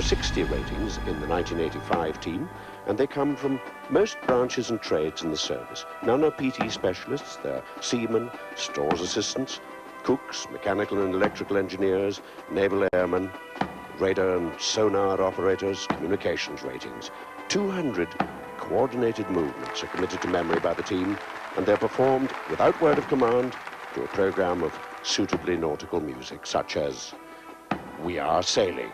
60 ratings in the 1985 team, and they come from most branches and trades in the service. None are PT specialists. They're seamen, stores assistants, cooks, mechanical and electrical engineers, naval airmen, radar and sonar operators, communications ratings. 200 coordinated movements are committed to memory by the team, and they're performed without word of command to a program of suitably nautical music, such as We Are Sailing.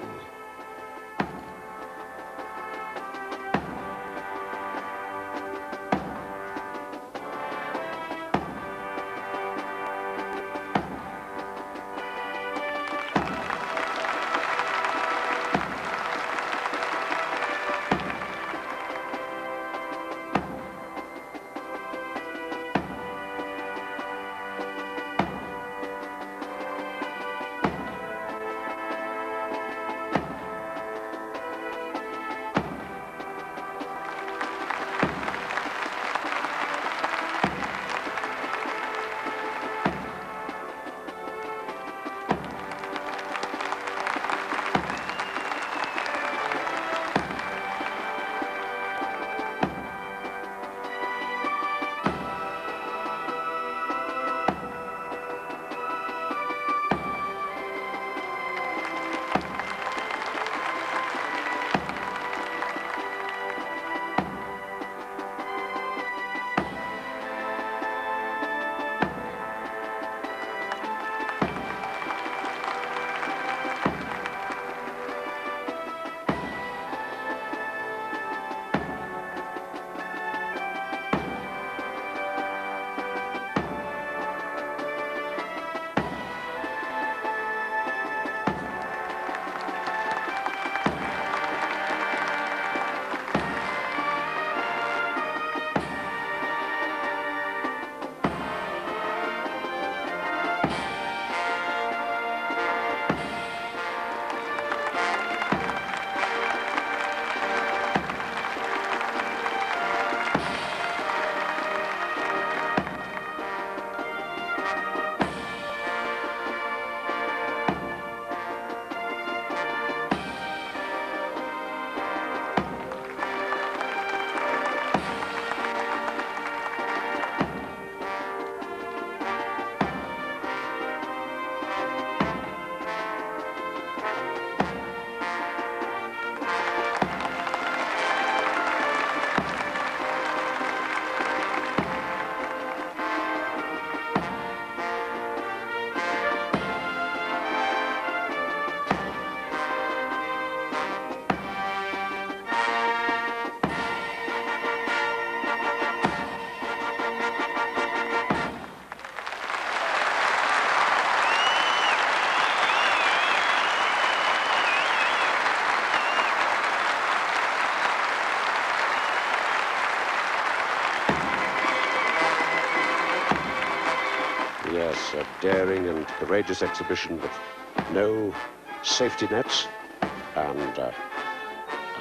Yes, a daring and courageous exhibition with no safety nets and a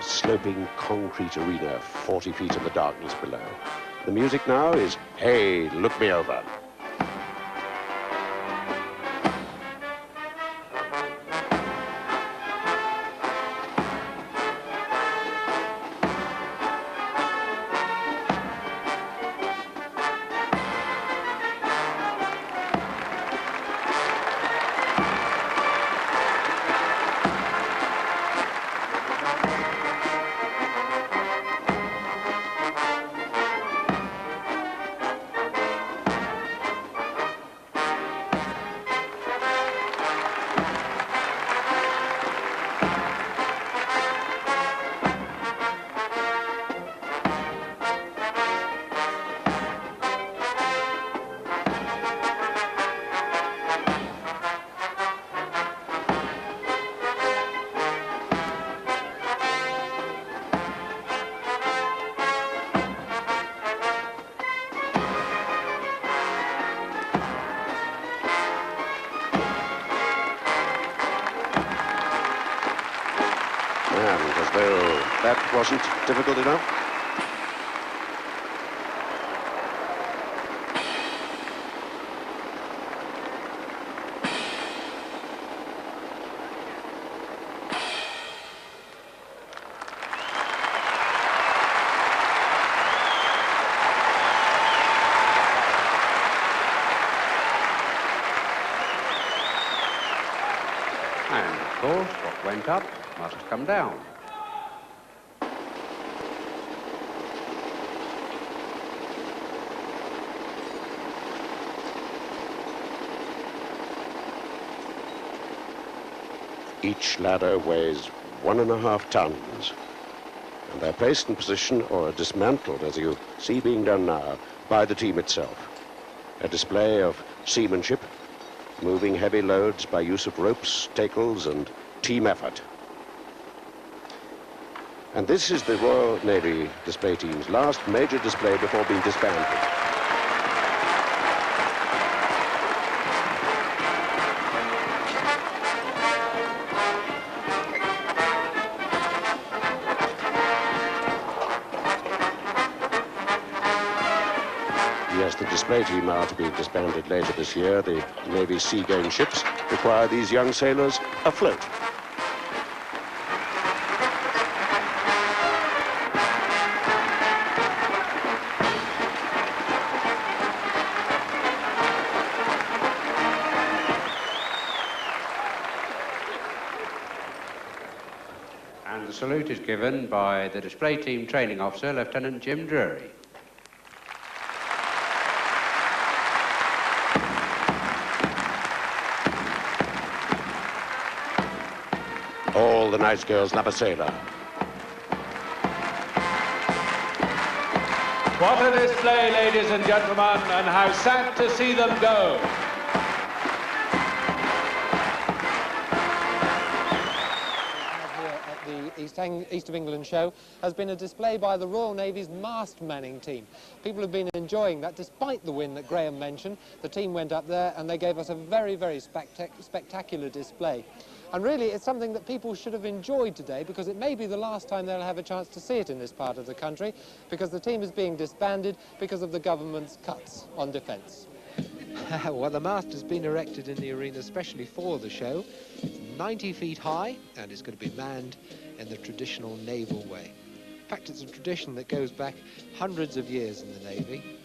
sloping concrete arena 40 feet in the darkness below. The music now is Hey, Look Me Over. And as though that wasn't difficult enough, course, what went up must come down. Each ladder weighs 1.5 tons, and they're placed in position or are dismantled, as you see being done now, by the team itself. A display of seamanship, moving heavy loads by use of ropes, tackles, and team effort. And this is the Royal Navy display team's last major display before being disbanded. Yes, the display team are to be disbanded later this year. The Navy's sea-going ships require these young sailors afloat. And the salute is given by the display team training officer, Lieutenant Jim Drury. All the nice girls love a sailor. What a display, ladies and gentlemen, and how sad to see them go. Here at the East of England show has been a display by the Royal Navy's mast manning team. People have been enjoying that despite the wind that Graham mentioned. The team went up there and they gave us a very, very spectacular display. And really, it's something that people should have enjoyed today because it may be the last time they'll have a chance to see it in this part of the country because the team is being disbanded because of the government's cuts on defence. Well, the mast has been erected in the arena especially for the show. It's 90 feet high and it's going to be manned in the traditional naval way. In fact, it's a tradition that goes back hundreds of years in the Navy.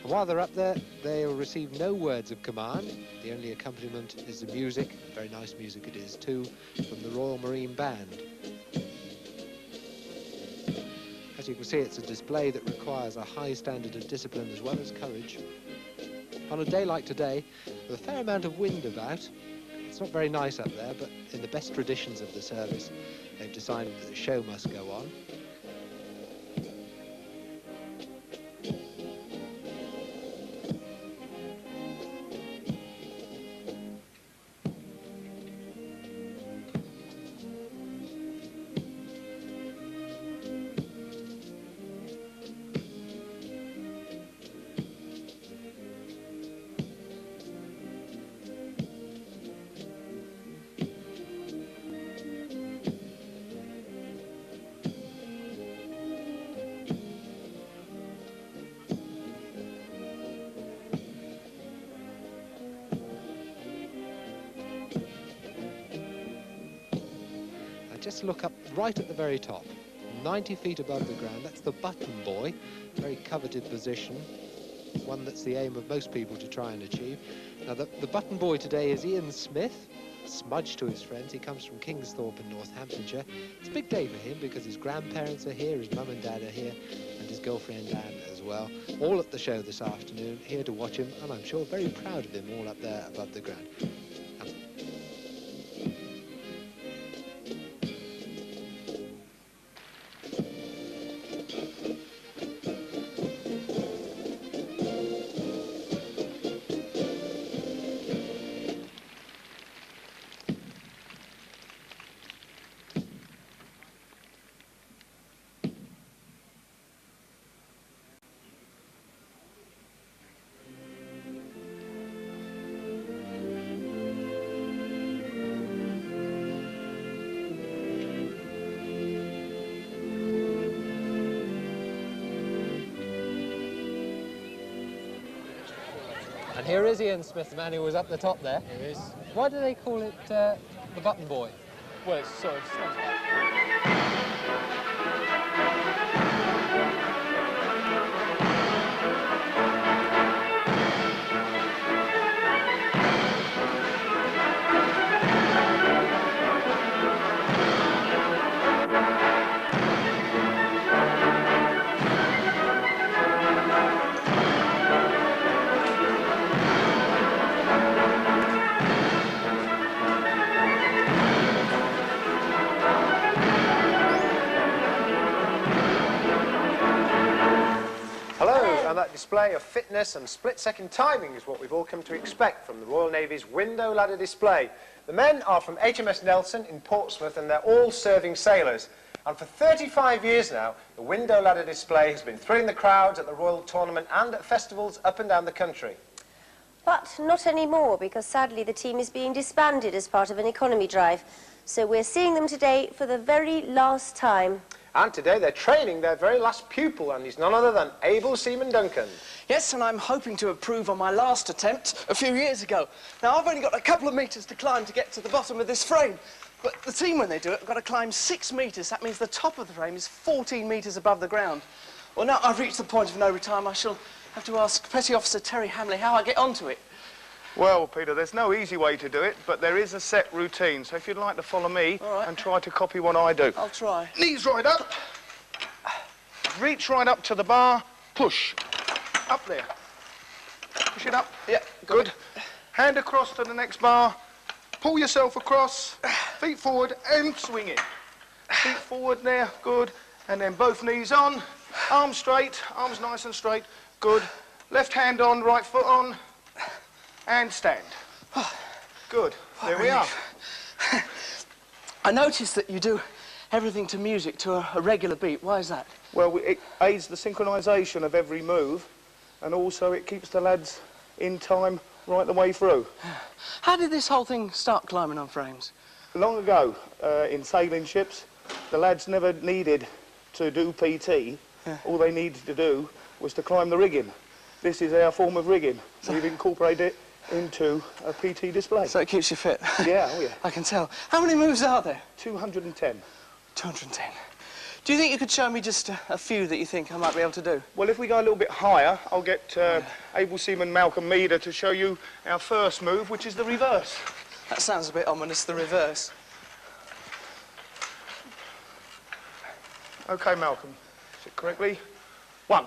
And while they're up there, they'll receive no words of command. The only accompaniment is the music, very nice music it is too, from the Royal Marine Band. As you can see, it's a display that requires a high standard of discipline as well as courage. On a day like today, with a fair amount of wind about, it's not very nice up there, but in the best traditions of the service, they've decided that the show must go on. Just look up right at the very top, 90 feet above the ground. That's the button buoy, very coveted position, one that's the aim of most people to try and achieve. Now, the button buoy today is Ian Smith, Smudge to his friends. He comes from Kingsthorpe in Northamptonshire. It's a big day for him because his grandparents are here, his mum and dad are here, and his girlfriend Anne as well. All at the show this afternoon, here to watch him, and I'm sure very proud of him all up there above the ground. And here is Ian Smith, the man who was up the top there. Here is. Why do they call it the button buoy? Well, it's sort of... Now, that display of fitness and split-second timing is what we've all come to expect from the Royal Navy's window ladder display. The men are from HMS Nelson in Portsmouth, and they're all serving sailors. And for 35 years now, the window ladder display has been thrilling the crowds at the Royal Tournament and at festivals up and down the country. But not anymore, because sadly the team is being disbanded as part of an economy drive. So we're seeing them today for the very last time. And today they're training their very last pupil, and he's none other than able Seaman Duncan. Yes, and I'm hoping to improve on my last attempt a few years ago. Now, I've only got a couple of metres to climb to get to the bottom of this frame. But the team, when they do it, have got to climb 6 metres. That means the top of the frame is 14 metres above the ground. Well, now I've reached the point of no return, I shall have to ask Petty Officer Terry Hamley how I get onto it. Well, Peter, there's no easy way to do it, but there is a set routine. So if you'd like to follow me and try to copy what I do. I'll try. Knees right up. Reach right up to the bar. Push. Up there. Push it up. Yeah, good. Hand across to the next bar. Pull yourself across. Feet forward and swing it. Feet forward there. Good. And then both knees on. Arms straight. Arms nice and straight. Good. Left hand on, right foot on. And stand. Good. There we are. I noticed that you do everything to music, to a regular beat. Why is that? Well, it aids the synchronisation of every move, and also it keeps the lads in time right the way through. How did this whole thing start climbing on frames? Long ago, in sailing ships, the lads never needed to do PT. Yeah. All they needed to do was to climb the rigging. This is our form of rigging. We've incorporated it into a PT display. So it keeps you fit? Yeah, oh yeah. I can tell. How many moves are there? 210. 210. Do you think you could show me just a few that you think I might be able to do? Well, if we go a little bit higher, I'll get able seaman Malcolm Meader to show you our first move, which is the reverse. That sounds a bit ominous, the reverse. OK, Malcolm. Sit correctly. 1,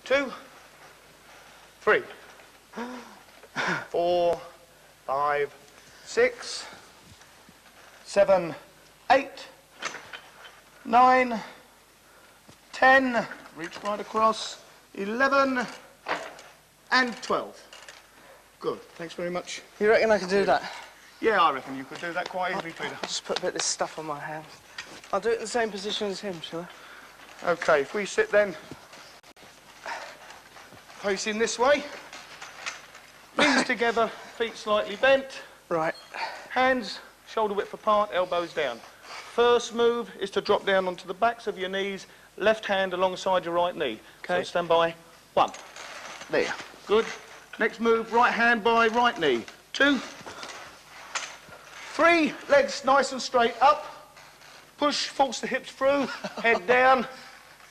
2, 3, 4, 5, 6, 7, 8, 9, 10, reach right across, 11, and 12. Good, thanks very much. You reckon I could do that? Yeah, I reckon you could do that quite easily, Peter. I'll just put a bit of this stuff on my hand. I'll do it in the same position as him, shall I? OK, if we sit then, facing this way, knees together, feet slightly bent. Right. Hands shoulder width apart, elbows down. First move is to drop down onto the backs of your knees, left hand alongside your right knee. Okay. So stand by. 1. There. Good. Next move, right hand by right knee. 2. 3. Legs nice and straight up. Push, force the hips through. Head down.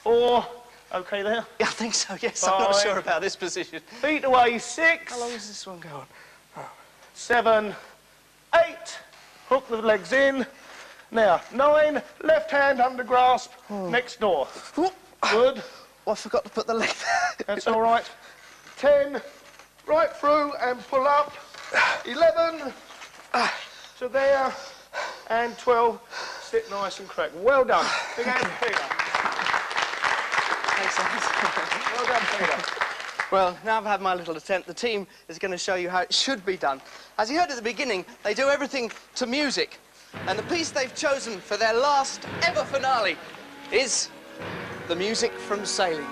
4. OK there? Yeah, I think so, yes. 5. I'm not sure about this position. Feet away. 6. How long does this one go on? 7, 8. Hook the legs in. Now, 9, left hand under grasp, next door. Good. Oh, I forgot to put the leg there. That's all right. 10, right through and pull up. 11, to there. And 12, sit nice and correct. Well done. Big hand for Peter. Thanks, Hans. Well done, Peter. Well, now I've had my little attempt, the team is going to show you how it should be done. As you heard at the beginning, they do everything to music. And the piece they've chosen for their last ever finale is the music from sailing.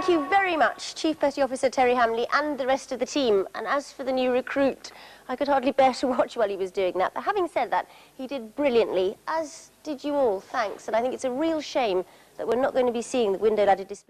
Thank you very much, Chief Petty Officer Terry Hamley and the rest of the team. And as for the new recruit, I could hardly bear to watch while he was doing that. But having said that, he did brilliantly, as did you all, thanks. And I think it's a real shame that we're not going to be seeing the window ladder display.